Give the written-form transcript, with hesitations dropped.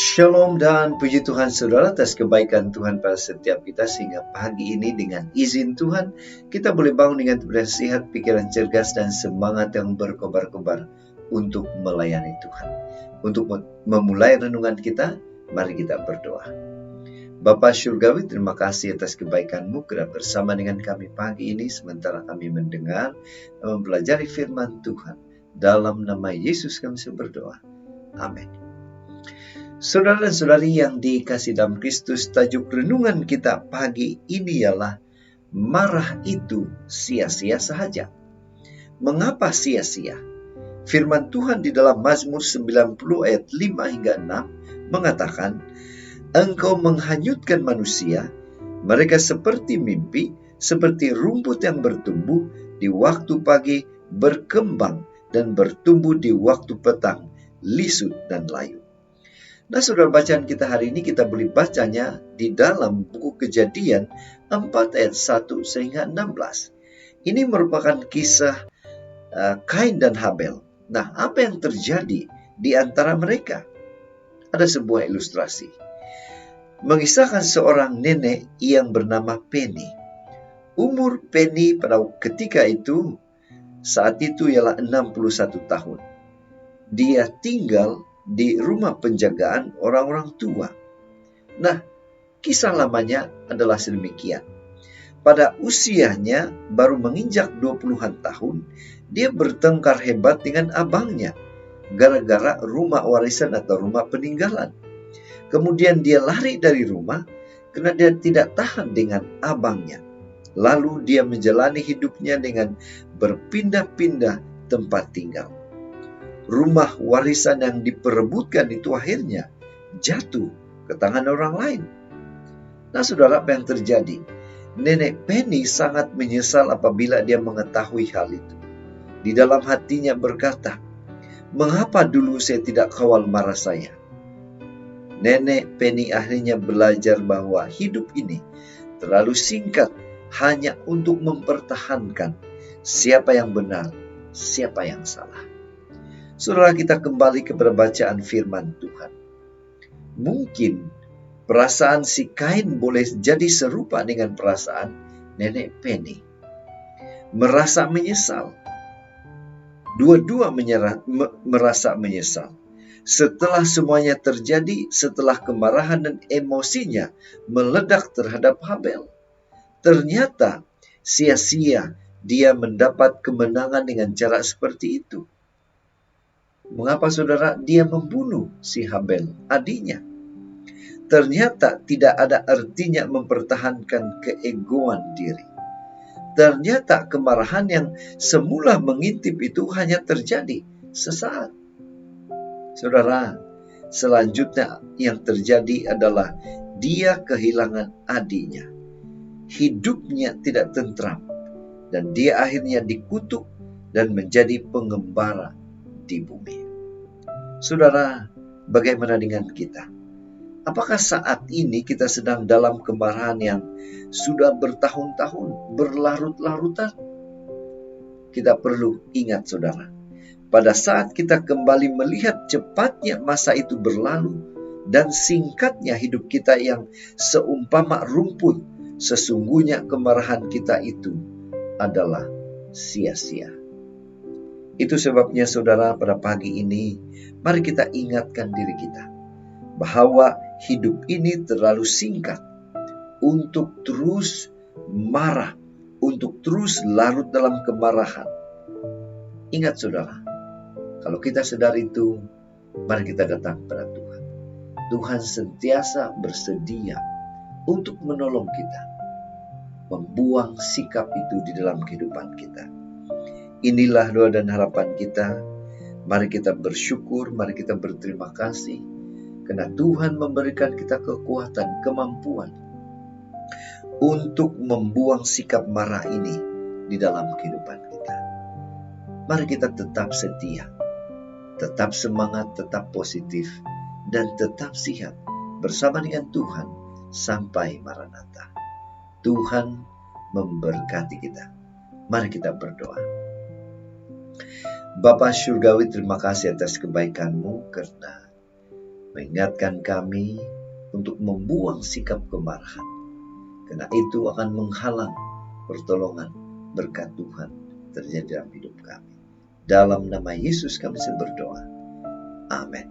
Shalom dan puji Tuhan saudara atas kebaikan Tuhan pada setiap kita, sehingga pagi ini dengan izin Tuhan kita boleh bangun dengan bersihat, pikiran cergas dan semangat yang berkobar-kobar untuk melayani Tuhan. Untuk memulai renungan kita, mari kita berdoa. Bapa Syurgawi, terima kasih atas kebaikan-Mu kerana bersama dengan kami pagi ini sementara kami mendengar dan mempelajari firman Tuhan. Dalam nama Yesus kami berdoa. Amin. Saudara dan saudari yang dikasihi dalam Kristus, tajuk renungan kita pagi ini ialah marah itu sia-sia sahaja. Mengapa sia-sia? Firman Tuhan di dalam Mazmur 90 ayat 5 hingga 6 mengatakan, Engkau menghanyutkan manusia, mereka seperti mimpi, seperti rumput yang bertumbuh di waktu pagi, berkembang dan bertumbuh di waktu petang, lisut dan layu. Nah, saudara, bacaan kita hari ini kita boleh bacanya di dalam buku Kejadian 4 ayat 1 sehingga 16. Ini merupakan kisah Kain dan Habel. Nah, apa yang terjadi di antara mereka? Ada sebuah ilustrasi. Mengisahkan seorang nenek yang bernama Penny. Umur Penny pada ketika itu, saat itu ialah 61 tahun. Dia tinggal di rumah penjagaan orang-orang tua. Nah, kisah lamanya adalah sedemikian. Pada usianya baru menginjak 20-an tahun, dia bertengkar hebat dengan abangnya gara-gara rumah warisan atau rumah peninggalan. Kemudian dia lari dari rumah karena dia tidak tahan dengan abangnya. Lalu dia menjalani hidupnya dengan berpindah-pindah tempat tinggal. Rumah warisan yang diperebutkan itu akhirnya jatuh ke tangan orang lain. Nah, saudara, apa yang terjadi? Nenek Penny sangat menyesal apabila dia mengetahui hal itu. Di dalam hatinya berkata, mengapa dulu saya tidak kawal marah saya? Nenek Penny akhirnya belajar bahwa hidup ini terlalu singkat hanya untuk mempertahankan siapa yang benar, siapa yang salah. Saudara, kita kembali kepada bacaan firman Tuhan. Mungkin perasaan si Kain boleh jadi serupa dengan perasaan nenek Penny. Merasa menyesal. Dua-dua merasa menyesal. Setelah semuanya terjadi, setelah kemarahan dan emosinya meledak terhadap Habel. Ternyata sia-sia dia mendapat kemenangan dengan cara seperti itu. Mengapa, saudara, dia membunuh si Habel, adiknya? Ternyata tidak ada artinya mempertahankan keegoan diri. Ternyata kemarahan yang semula mengintip itu hanya terjadi sesaat. Saudara, selanjutnya yang terjadi adalah dia kehilangan adiknya. Hidupnya tidak tentram, dan dia akhirnya dikutuk dan menjadi pengembara di bumi. Saudara, bagaimana dengan kita? Apakah saat ini kita sedang dalam kemarahan yang sudah bertahun-tahun, berlarut-larutan? Kita perlu ingat, saudara, pada saat kita kembali melihat cepatnya masa itu berlalu dan singkatnya hidup kita yang seumpama rumput, sesungguhnya kemarahan kita itu adalah sia-sia. Itu sebabnya, saudara, pada pagi ini mari kita ingatkan diri kita bahwa hidup ini terlalu singkat untuk terus marah, untuk terus larut dalam kemarahan. Ingat, saudara, kalau kita sadar itu, mari kita datang pada Tuhan. Tuhan sentiasa bersedia untuk menolong kita, membuang sikap itu di dalam kehidupan kita. Inilah doa dan harapan kita. Mari kita bersyukur, mari kita berterima kasih karena Tuhan memberikan kita kekuatan, kemampuan untuk membuang sikap marah ini di dalam kehidupan kita. Mari kita tetap setia, tetap semangat, tetap positif, dan tetap siap bersama dengan Tuhan sampai Maranatha. Tuhan memberkati kita. Mari kita berdoa. Bapa Syurgawi, terima kasih atas kebaikan-Mu karena mengingatkan kami untuk membuang sikap kemarahan, karena itu akan menghalang pertolongan berkat Tuhan terjadi dalam hidup kami. Dalam nama Yesus kami berdoa. Amin.